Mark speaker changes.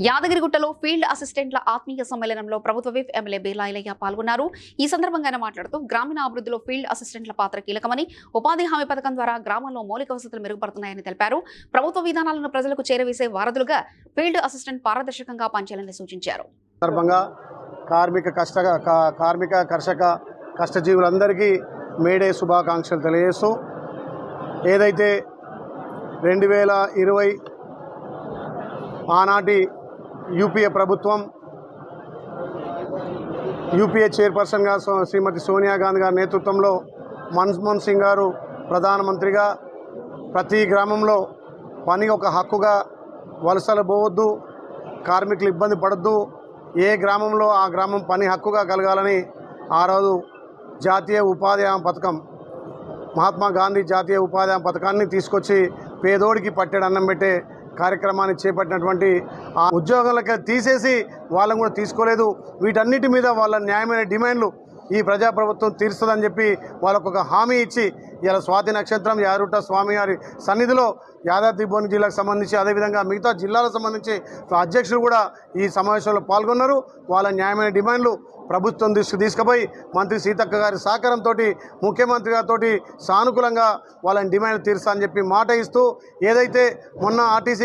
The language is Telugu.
Speaker 1: యాదగిరిగుట్టలో ఫీల్డ్ అసిస్టెంట్ల ఆత్మీయ సమ్మేళనంలో ప్రభుత్వ విప్ ఎమ్మెల్యే బీర్లా ఐలయ్య పాల్గొన్నారు. ఈ సందర్భంగా ఆయన మాట్లాడుతూ గ్రామీణ అభివృద్ధిలో ఫీల్డ్ అసిస్టెంట్ల పాత్ర కీలకమని, ఉపాధి హామీ పథకం ద్వారా గ్రామంలో మౌలిక వసతులు మెరుగుపడుతున్నాయని తెలిపారు. ప్రభుత్వ విధానాలను ప్రజలకు చేరవేసే వారధులుగా ఫీల్డ్ అసిస్టెంట్ పారదర్శకంగా పనిచేయాలని సూచించారు.
Speaker 2: కార్మిక కర్షక కష్టజీవులందరికీ మేడే శుభాకాంక్షలు తెలియజేస్తూ, ఏదైతే 2020 ఆనాటి యూపీఏ ప్రభుత్వం యూపీఏ చైర్పర్సన్గా శ్రీమతి సోనియా గాంధీ గారి నేతృత్వంలో మన్మోహన్ సింగ్ గారు ప్రధానమంత్రిగా ప్రతి గ్రామంలో పని ఒక హక్కుగా, వలసలు పోవద్దు, కార్మికులు ఇబ్బంది పడద్దు, ఏ గ్రామంలో ఆ గ్రామం పని హక్కుగా కలగాలని ఆ రోజు జాతీయ ఉపాధి హామీ పథకం, మహాత్మా గాంధీ జాతీయ ఉపాధి హామీ పథకాన్ని తీసుకొచ్చి పేదోడికి పట్టెడు అన్నం పెట్టే కార్యక్రమాన్ని చేపట్టినటువంటి ఆ ఉద్యోగాలకు తీసేసి వాళ్ళని కూడా తీసుకోలేదు. వీటన్నిటి మీద వాళ్ళ న్యాయమైన డిమాండ్లు ఈ ప్రజాప్రభుత్వం తీరుస్తుందని చెప్పి వాళ్ళకు ఒక హామీ ఇచ్చి ఇలా స్వాతి నక్షత్రం యాదగిరిగుట్ట స్వామి వారి సన్నిధిలో యాదాద్రి భువనగిరి జిల్లాకు సంబంధించి, అదేవిధంగా మిగతా జిల్లాలకు సంబంధించి అధ్యక్షులు కూడా ఈ సమావేశంలో పాల్గొన్నారు. వాళ్ళ న్యాయమైన డిమాండ్లు ప్రభుత్వం దృష్టికి తీసుకుపోయి మంత్రి సీతక్క గారి సహకారంతో ముఖ్యమంత్రి గారితో సానుకూలంగా వాళ్ళని డిమాండ్ తీరుస్తా అని చెప్పి మాట ఇస్తూ, ఏదైతే మొన్న ఆర్టీసీ